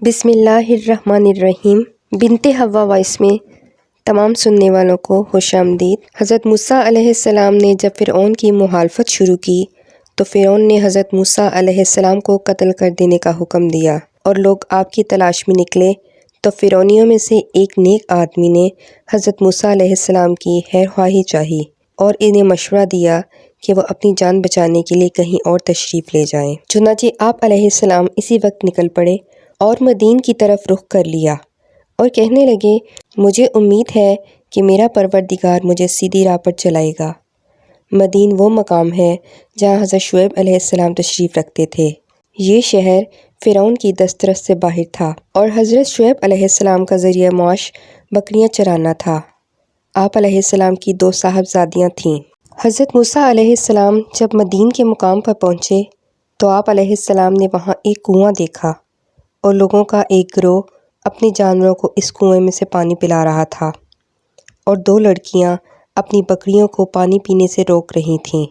بسم اللہ الرحمن الرحیم۔ بنت حوا وائس میں تمام سننے والوں کو خوش آمدید۔ حضرت موسیٰ علیہ السلام نے جب فرعون کی مخالفت شروع کی تو فرعون نے حضرت موسیٰ علیہ السلام کو قتل کر دینے کا حکم دیا اور لوگ آپ کی تلاش میں نکلے تو فرعونیوں میں سے ایک نیک آدمی نے حضرت موسیٰ علیہ السلام کی خیر خواہی چاہی اور انہیں مشورہ دیا کہ وہ اپنی جان بچانے کے لیے کہیں اور تشریف لے جائیں۔ چنانچہ آپ علیہ السلام اسی وقت نکل پڑے اور مدین کی طرف رخ کر لیا اور کہنے لگے، مجھے امید ہے کہ میرا پروردگار مجھے سیدھی راہ پر چلائے گا۔ مدین وہ مقام ہے جہاں حضرت شعیب علیہ السلام تشریف رکھتے تھے۔ یہ شہر فرعون کی دسترس سے باہر تھا اور حضرت شعیب علیہ السلام کا ذریعہ معاش بکریاں چرانا تھا۔ آپ علیہ السلام کی 2 صاحبزادیاں تھیں۔ حضرت موسیٰ علیہ السلام جب مدین کے مقام پر پہنچے تو آپ علیہ السلام نے وہاں ایک کنواں دیکھا اور لوگوں کا ایک گروہ اپنے جانوروں کو اس کنویں میں سے پانی پلا رہا تھا اور 2 لڑکیاں اپنی بکریوں کو پانی پینے سے روک رہی تھیں۔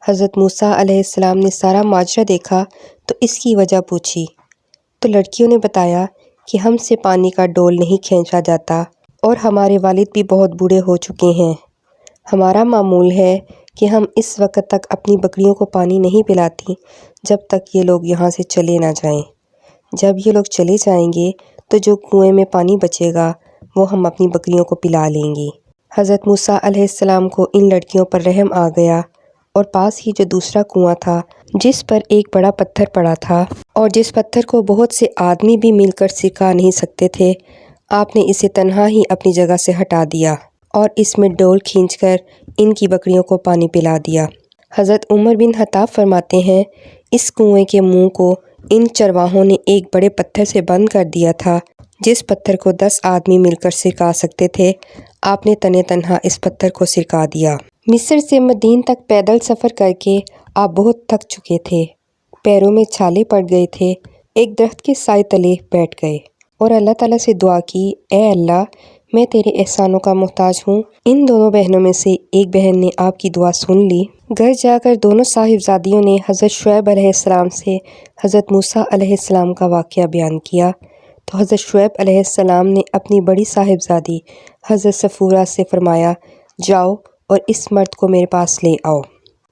حضرت موسیٰ علیہ السلام نے سارا ماجرا دیکھا تو اس کی وجہ پوچھی تو لڑکیوں نے بتایا کہ ہم سے پانی کا ڈول نہیں کھینچا جاتا اور ہمارے والد بھی بہت بوڑھے ہو چکے ہیں۔ ہمارا معمول ہے کہ ہم اس وقت تک اپنی بکریوں کو پانی نہیں پلاتی جب تک یہ لوگ یہاں سے چلے نہ جائیں۔ جب یہ لوگ چلے جائیں گے تو جو کنویں میں پانی بچے گا وہ ہم اپنی بکریوں کو پلا لیں گی۔ حضرت موسیٰ علیہ السلام کو ان لڑکیوں پر رحم آ گیا اور پاس ہی جو دوسرا کنواں تھا جس پر ایک بڑا پتھر پڑا تھا اور جس پتھر کو بہت سے آدمی بھی مل کر سکا نہیں سکتے تھے، آپ نے اسے تنہا ہی اپنی جگہ سے ہٹا دیا اور اس میں ڈول کھینچ کر ان کی بکریوں کو پانی پلا دیا۔ حضرت عمر بن خطاب فرماتے ہیں، اس کنویں کے منہ کو ان چرواہوں نے ایک بڑے پتھر سے بند کر دیا تھا جس پتھر کو 10 آدمی مل کر سرکا سکتے تھے۔ آپ نے تنہا اس پتھر کو سرکا دیا۔ مصر سے مدین تک پیدل سفر کر کے آپ بہت تھک چکے تھے، پیروں میں چھالے پڑ گئے تھے، ایک درخت کے سائے تلے بیٹھ گئے اور اللہ تعالیٰ سے دعا کی، اے اللہ، میں تیرے احسانوں کا محتاج ہوں۔ ان دونوں بہنوں میں سے ایک بہن نے آپ کی دعا سن لی۔ گھر جا کر دونوں صاحبزادیوں نے حضرت شعیب علیہ السلام سے حضرت موسیٰ علیہ السلام کا واقعہ بیان کیا تو حضرت شعیب علیہ السلام نے اپنی بڑی صاحبزادی حضرت صفورہ سے فرمایا، جاؤ اور اس مرد کو میرے پاس لے آؤ۔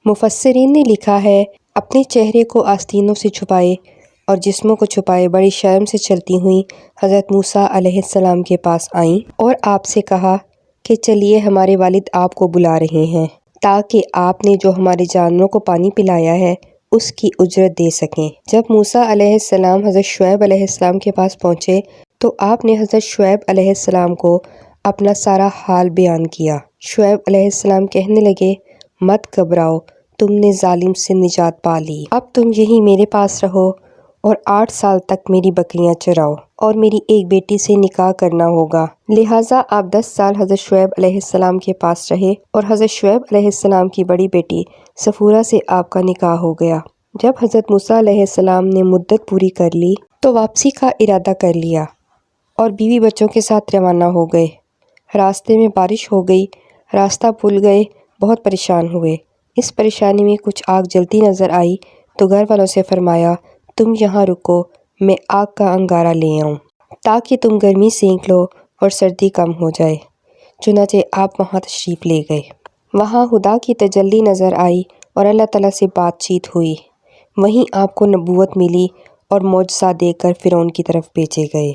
مفسرین نے لکھا ہے، اپنے چہرے کو آستینوں سے چھپائے اور جسموں کو چھپائے بڑی شرم سے چلتی ہوئیں حضرت موسیٰ علیہ السلام کے پاس آئیں اور آپ سے کہا کہ چلیے، ہمارے والد آپ کو بلا رہے ہیں تاکہ آپ نے جو ہمارے جانوروں کو پانی پلایا ہے اس کی اجرت دے سکیں۔ جب موسیٰ علیہ السلام حضرت شعیب علیہ السلام کے پاس پہنچے تو آپ نے حضرت شعیب علیہ السلام کو اپنا سارا حال بیان کیا۔ شعیب علیہ السلام کہنے لگے، مت گھبراؤ، تم نے ظالم سے نجات پا لی۔ اب تم یہی میرے پاس رہو اور 8 سال تک میری بکریاں چراؤ اور میری ایک بیٹی سے نکاح کرنا ہوگا۔ لہٰذا آپ 10 سال حضرت شعیب علیہ السلام کے پاس رہے اور حضرت شعیب علیہ السلام کی بڑی بیٹی صفورہ سے آپ کا نکاح ہو گیا۔ جب حضرت موسیٰ علیہ السلام نے مدت پوری کر لی تو واپسی کا ارادہ کر لیا اور بیوی بچوں کے ساتھ روانہ ہو گئے۔ راستے میں بارش ہو گئی، راستہ بھول گئے، بہت پریشان ہوئے۔ اس پریشانی میں کچھ آگ جلتی نظر آئی تو گھر والوں سے فرمایا، تم یہاں رکو، میں آگ کا انگارہ لے آؤں تاکہ تم گرمی سینک لو اور سردی کم ہو جائے۔ چنانچہ آپ وہاں تشریف لے گئے۔ وہاں خدا کی تجلی نظر آئی اور اللہ تعالیٰ سے بات چیت ہوئی۔ وہیں آپ کو نبوت ملی اور معجزہ دے کر فرعون کی طرف بھیجے گئے۔